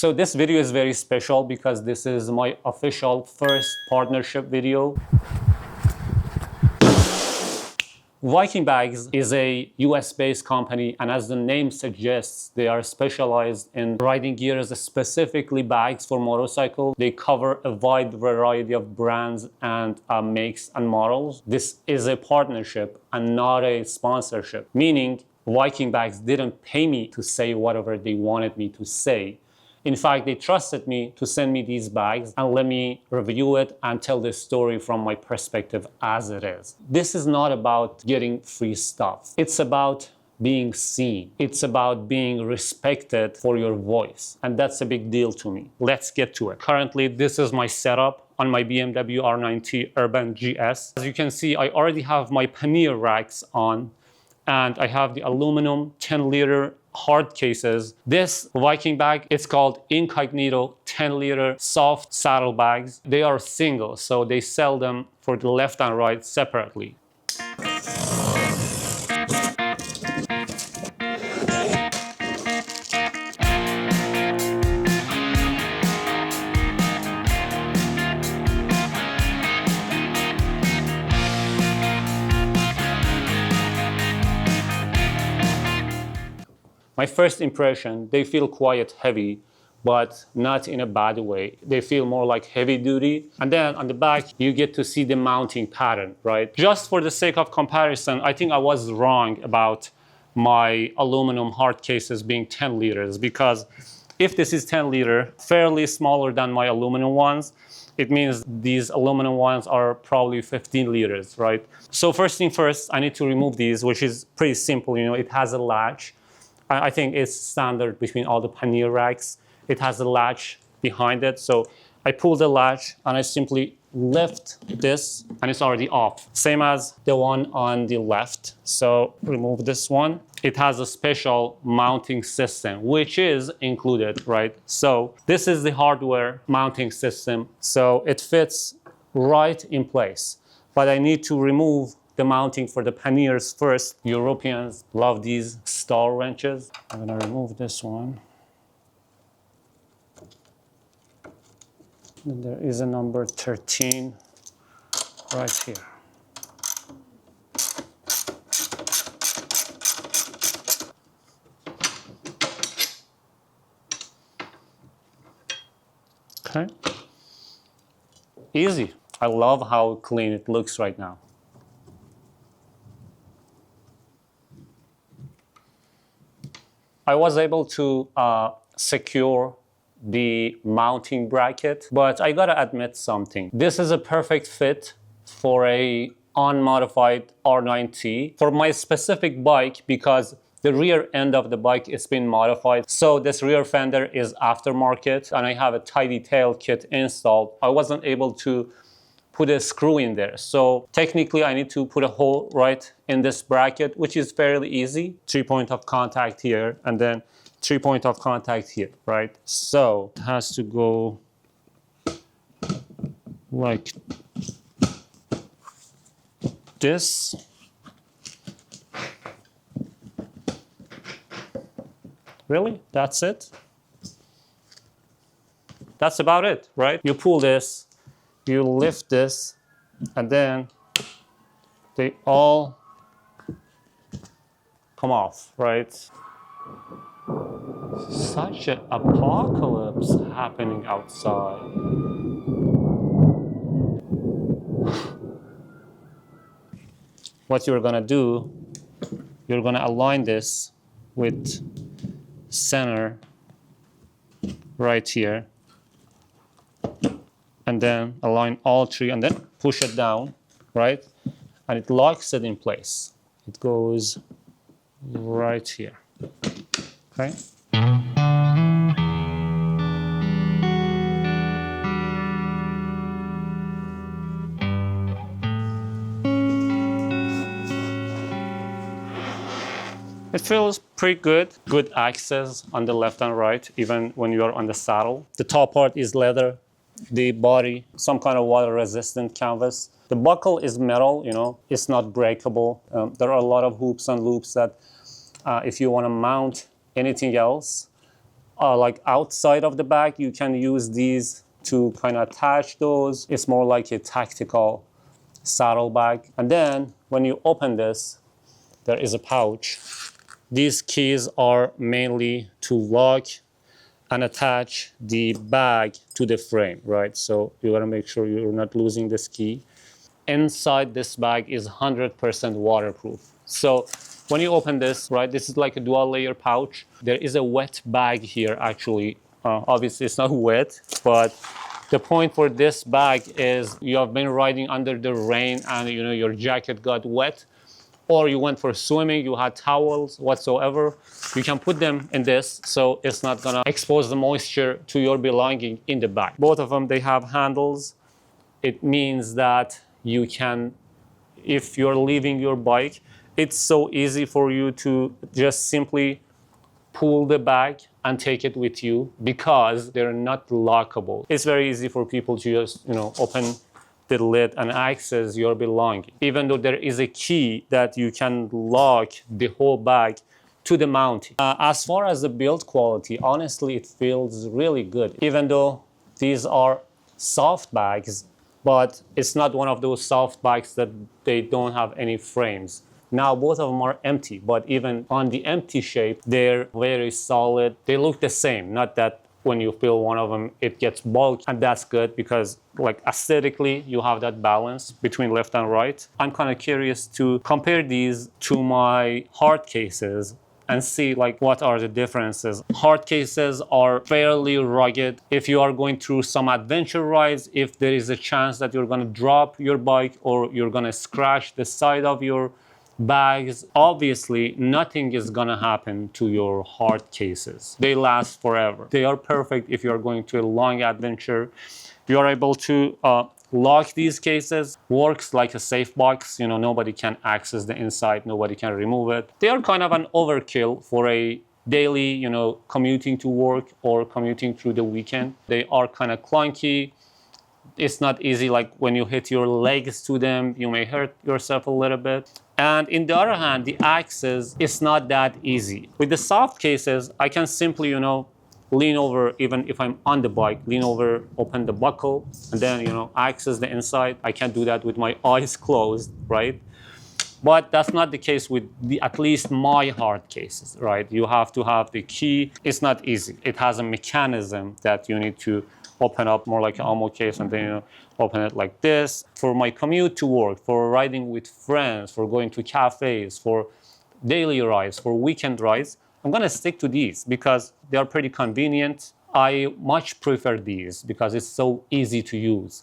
So this video is very special because this is my official first partnership video. Viking Bags is a US-based company, and as the name suggests, they are specialized in riding gears, specifically bags for motorcycle. They cover a wide variety of brands and makes and models. This is a partnership and not a sponsorship, meaning Viking Bags didn't pay me to say whatever they wanted me to say. In fact, they trusted me to send me these bags and let me review it and tell the story from my perspective as it is. This is not about getting free stuff. It's about being seen. It's about being respected for your voice. And that's a big deal to me. Let's get to it. Currently, this is my setup on my BMW RnineT Urban GS. As you can see, I already have my pannier racks on, and I have the aluminum 10-liter hard cases. This Viking bag, it's called Incognito 10-liter soft saddle bags. They are single, so they sell them for the left and right separately. My first impression, they feel quite heavy, but not in a bad way. They feel more like heavy duty. And then on the back, you get to see the mounting pattern, right? Just for the sake of comparison, I think I was wrong about my aluminum hard cases being 10 liters, because if this is 10 liter, fairly smaller than my aluminum ones, it means these aluminum ones are probably 15 liters, right? So first thing first, I need to remove these, which is pretty simple. You know, it has a latch. I think it's standard between all the pannier racks. It has a latch behind it. So I pull the latch and I simply lift this and it's already off. Same as the one on the left. So remove this one. It has a special mounting system, which is included, right? So this is the hardware mounting system. So it fits right in place. But I need to remove the mounting for the panniers first. Europeans love these star wrenches. I'm gonna remove this one. And there is a number 13 right here. Okay. Easy. I love how clean it looks right now. I was able to secure the mounting bracket, but I gotta admit something. This is a perfect fit for a unmodified R9T for my specific bike, because the rear end of the bike is been modified. So this rear fender is aftermarket and I have a tidy tail kit installed. I wasn't able to put a screw in there. So technically I need to put a hole right in this bracket, which is fairly easy. 3-point of contact here and then 3-point of contact here, right? So it has to go like this. Really? That's it? That's about it, right? You pull this, you lift this, and then they all come off, right? Such an apocalypse happening outside. What you're gonna do, you're gonna align this with center right here, and then align all three and then push it down, right? And it locks it in place. It goes right here, okay? It feels pretty good. Good access on the left and right, even when you are on the saddle. The top part is leather. The body, some kind of water-resistant canvas. The buckle is metal, you know, it's not breakable. There are a lot of hoops and loops that if you want to mount anything else, like outside of the bag. You can use these to kind of attach those. It's more like a tactical saddle bag. And then when you open this, there is a pouch. These keys are mainly to lock and attach the bag to the frame, right? So you gotta make sure you're not losing this key. Inside this bag is 100% waterproof. So when you open this, right, this is like a dual layer pouch. There is a wet bag here actually. Obviously it's not wet, but the point for this bag is you have been riding under the rain and your jacket got wet, or you went for swimming, you had towels whatsoever. You can put them in this, so it's not gonna expose the moisture to your belonging in the bag. Both of them, they have handles. It means that you can, if you're leaving your bike, it's so easy for you to just simply pull the bag and take it with you because they're not lockable. It's very easy for people to just, open the lid and access your belongings, even though there is a key that you can lock the whole bag to the mounting. As far as the build quality, honestly, it feels really good, even though these are soft bags, but it's not one of those soft bags that they don't have any frames. Now both of them are empty, but even on the empty shape, they're very solid. They look the same, not that when you fill one of them, it gets bulky, and that's good because like aesthetically, you have that balance between left and right. I'm kind of curious to compare these to my hard cases and see like what are the differences. Hard cases are fairly rugged. If you are going through some adventure rides, if there is a chance that you're gonna drop your bike or you're gonna scratch the side of your bags, obviously nothing is gonna happen to your hard cases. They last forever. They are perfect if you're going to a long adventure. You are able to lock these cases. Works like a safe box. Nobody can access the inside, nobody can remove it. They are kind of an overkill for a daily, commuting to work or commuting through the weekend. They are kind of clunky. It's not easy, like when you hit your legs to them, you may hurt yourself a little bit. And in the other hand, the access is not that easy. With the soft cases, I can simply, lean over, even if I'm on the bike, lean over, open the buckle, and then, access the inside. I can't do that with my eyes closed, right? But that's not the case with at least my hard cases, right? You have to have the key. It's not easy. It has a mechanism that you need to open up more like an ammo case and then open it like this. For my commute to work, for riding with friends, for going to cafes, for daily rides, for weekend rides, I'm gonna stick to these because they are pretty convenient. I much prefer these because it's so easy to use.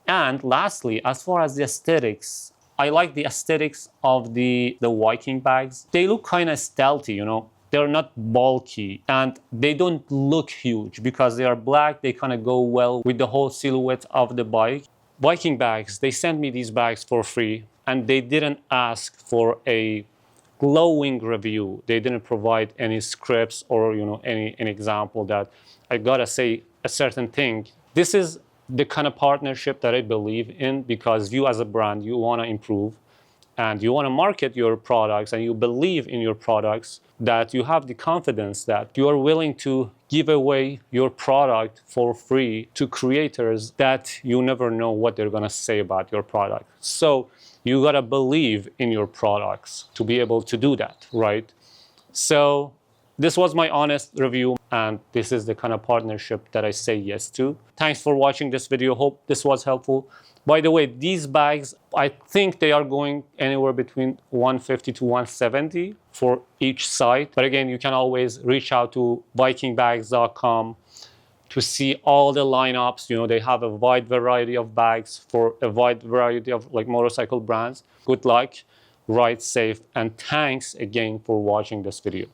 And lastly, as far as the aesthetics, I like the aesthetics of the Viking bags. They look kind of stealthy, They're not bulky and they don't look huge because they are black. They kind of go well with the whole silhouette of the bike. Viking bags, they sent me these bags for free and they didn't ask for a glowing review. They didn't provide any scripts or any example that I gotta say a certain thing. This is the kind of partnership that I believe in because you as a brand, you want to improve and you want to market your products and you believe in your products, that you have the confidence that you are willing to give away your product for free to creators that you never know what they're going to say about your product. So you got to believe in your products to be able to do that, right? So this was my honest review, and this is the kind of partnership that I say yes to. Thanks for watching this video. Hope this was helpful. By the way, these bags, I think they are going anywhere between 150 to 170 for each side. But again, you can always reach out to vikingbags.com to see all the lineups. They have a wide variety of bags for a wide variety of motorcycle brands. Good luck, ride safe, and thanks again for watching this video.